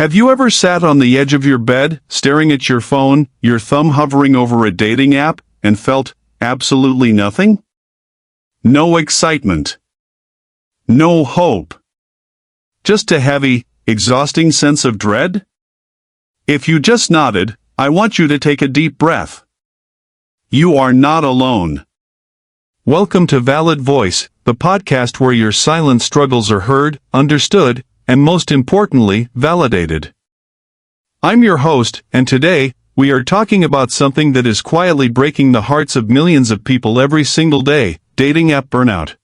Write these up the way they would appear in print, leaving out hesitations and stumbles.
Have you ever sat on the edge of your bed, staring at your phone, your thumb hovering over a dating app, and felt absolutely nothing? No excitement. No hope. Just a heavy, exhausting sense of dread? If you just nodded, I want you to take a deep breath. You are not alone. Welcome to Valid Voice, the podcast where your silent struggles are heard, understood, and most importantly, validated. I'm your host, and today, we are talking about something that is quietly breaking the hearts of millions of people every single day, dating app burnout.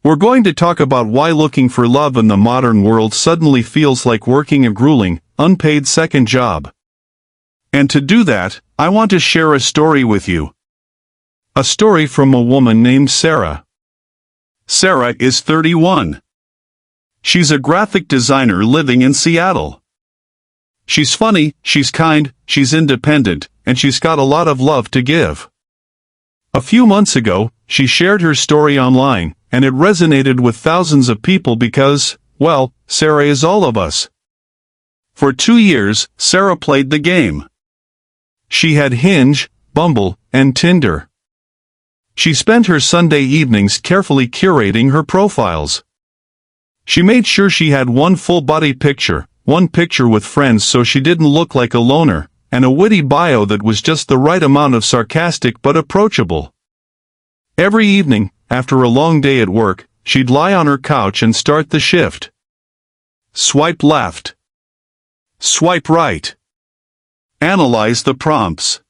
We're going to talk about why looking for love in the modern world suddenly feels like working a grueling, unpaid second job. And to do that, I want to share a story with you. A story from a woman named Sarah. Sarah is 31. She's a graphic designer living in Seattle. She's funny, she's kind, she's independent, and she's got a lot of love to give. A few months ago, she shared her story online, and it resonated with thousands of people because, well, Sarah is all of us. For 2 years, Sarah played the game. She had Hinge, Bumble, and Tinder. She spent her Sunday evenings carefully curating her profiles. She made sure she had one full-body picture, one picture with friends so she didn't look like a loner, and a witty bio that was just the right amount of sarcastic but approachable. Every evening, after a long day at work, she'd lie on her couch and start the shift. Swipe left. Swipe right. Analyze the prompts.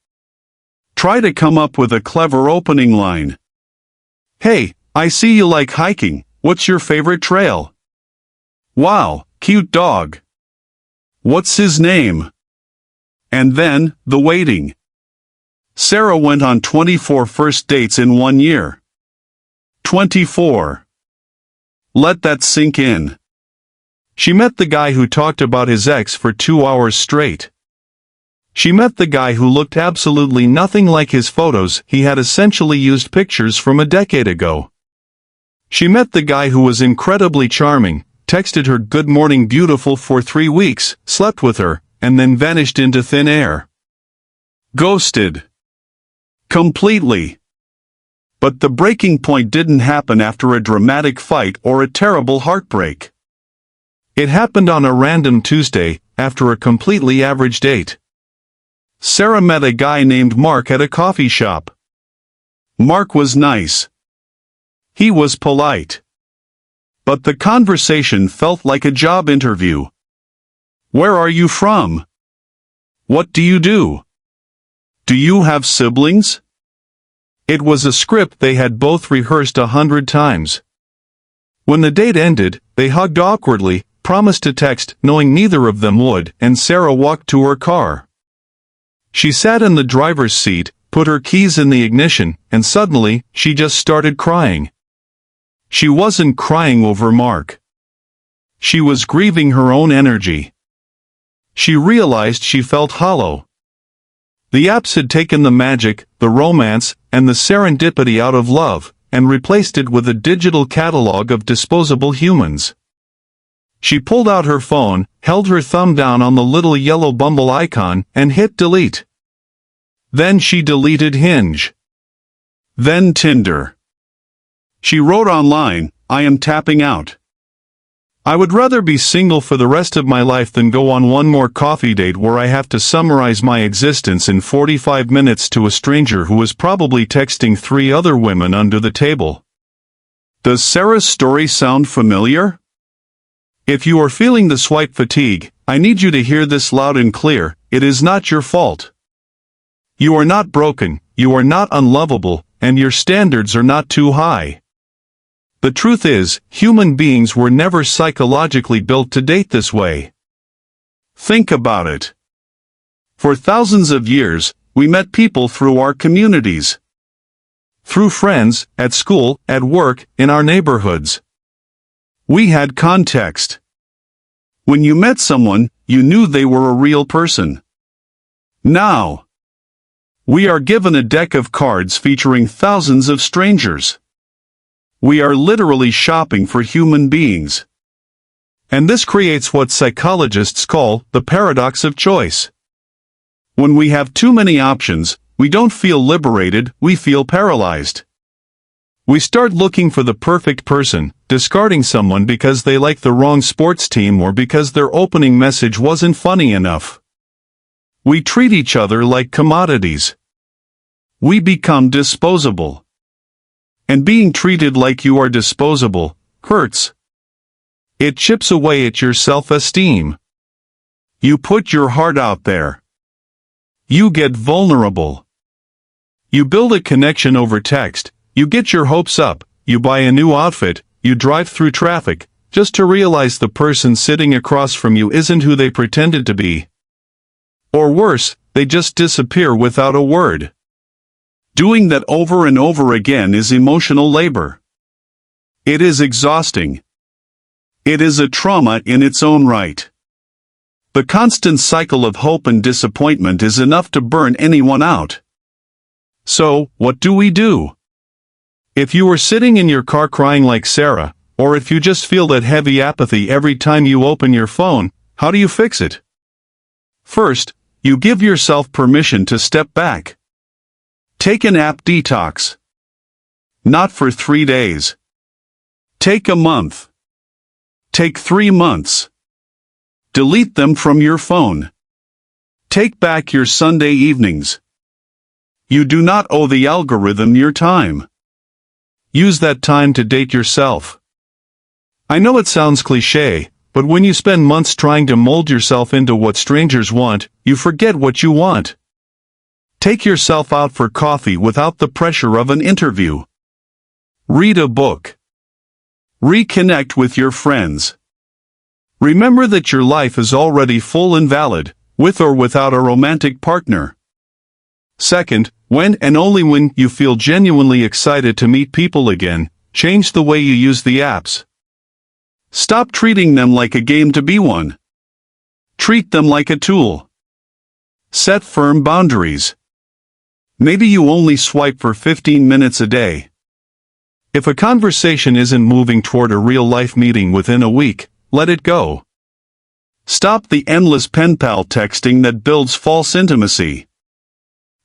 Try to come up with a clever opening line. Hey, I see you like hiking. What's your favorite trail? Wow, cute dog. What's his name? And then, the waiting. Sarah went on 24 first dates in 1 year. 24. Let that sink in. She met the guy who talked about his ex for 2 hours straight. She met the guy who looked absolutely nothing like his photos. He had essentially used pictures from a decade ago. She met the guy who was incredibly charming, texted her "Good morning beautiful" for 3 weeks, slept with her, and then vanished into thin air. Ghosted. Completely. But the breaking point didn't happen after a dramatic fight or a terrible heartbreak. It happened on a random Tuesday, after a completely average date. Sarah met a guy named Mark at a coffee shop. Mark was nice. He was polite. But the conversation felt like a job interview. Where are you from? What do you do? Do you have siblings? It was a script they had both rehearsed 100 times. When the date ended, they hugged awkwardly, promised to text, knowing neither of them would, and Sarah walked to her car. She sat in the driver's seat, put her keys in the ignition, and suddenly, she just started crying. She wasn't crying over Mark. She was grieving her own energy. She realized she felt hollow. The apps had taken the magic, the romance, and the serendipity out of love, and replaced it with a digital catalog of disposable humans. She pulled out her phone, held her thumb down on the little yellow Bumble icon, and hit delete. Then she deleted Hinge. Then Tinder. She wrote online, "I am tapping out. I would rather be single for the rest of my life than go on one more coffee date where I have to summarize my existence in 45 minutes to a stranger who is probably texting 3 other women under the table." Does Sarah's story sound familiar? If you are feeling the swipe fatigue, I need you to hear this loud and clear: it is not your fault. You are not broken, you are not unlovable, and your standards are not too high. The truth is, human beings were never psychologically built to date this way. Think about it. For thousands of years, we met people through our communities. Through friends, at school, at work, in our neighborhoods. We had context. When you met someone, you knew they were a real person. Now, we are given a deck of cards featuring thousands of strangers. We are literally shopping for human beings. And this creates what psychologists call the paradox of choice. When we have too many options, we don't feel liberated, we feel paralyzed. We start looking for the perfect person, discarding someone because they like the wrong sports team or because their opening message wasn't funny enough. We treat each other like commodities. We become disposable. And being treated like you are disposable hurts. It chips away at your self-esteem. You put your heart out there. You get vulnerable. You build a connection over text. You get your hopes up, you buy a new outfit, you drive through traffic, just to realize the person sitting across from you isn't who they pretended to be. Or worse, they just disappear without a word. Doing that over and over again is emotional labor. It is exhausting. It is a trauma in its own right. The constant cycle of hope and disappointment is enough to burn anyone out. So, what do we do? If you are sitting in your car crying like Sarah, or if you just feel that heavy apathy every time you open your phone, how do you fix it? First, you give yourself permission to step back. Take an app detox. Not for 3 days. Take a month. Take 3 months. Delete them from your phone. Take back your Sunday evenings. You do not owe the algorithm your time. Use that time to date yourself. I know it sounds cliché, but when you spend months trying to mold yourself into what strangers want, you forget what you want. Take yourself out for coffee without the pressure of an interview. Read a book. Reconnect with your friends. Remember that your life is already full and valid, with or without a romantic partner. Second, when and only when you feel genuinely excited to meet people again, change the way you use the apps. Stop treating them like a game to be won. Treat them like a tool. Set firm boundaries. Maybe you only swipe for 15 minutes a day. If a conversation isn't moving toward a real-life meeting within a week, let it go. Stop the endless pen pal texting that builds false intimacy.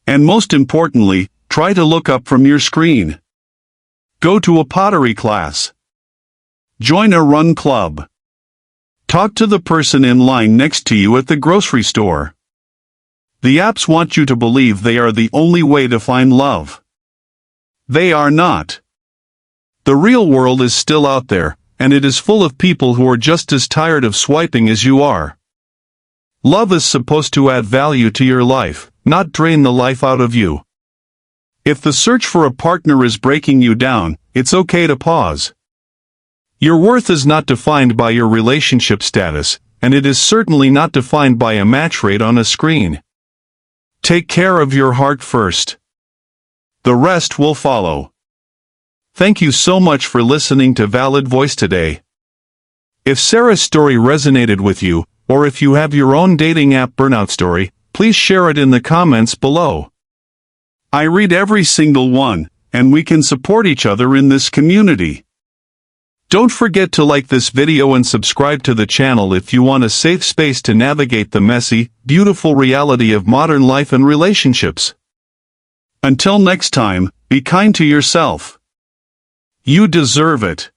And most importantly, try to look up from your screen. Go to a pottery class. Join a run club. Talk to the person in line next to you at the grocery store. The apps want you to believe they are the only way to find love. They are not. The real world is still out there, and it is full of people who are just as tired of swiping as you are. Love is supposed to add value to your life, not drain the life out of you. If the search for a partner is breaking you down, it's okay to pause. Your worth is not defined by your relationship status, and it is certainly not defined by a match rate on a screen. Take care of your heart first. The rest will follow. Thank you so much for listening to Valid Voice today. If Sarah's story resonated with you, or if you have your own dating app burnout story, please share it in the comments below. I read every single one, and we can support each other in this community. Don't forget to like this video and subscribe to the channel if you want a safe space to navigate the messy, beautiful reality of modern life and relationships. Until next time, be kind to yourself. You deserve it.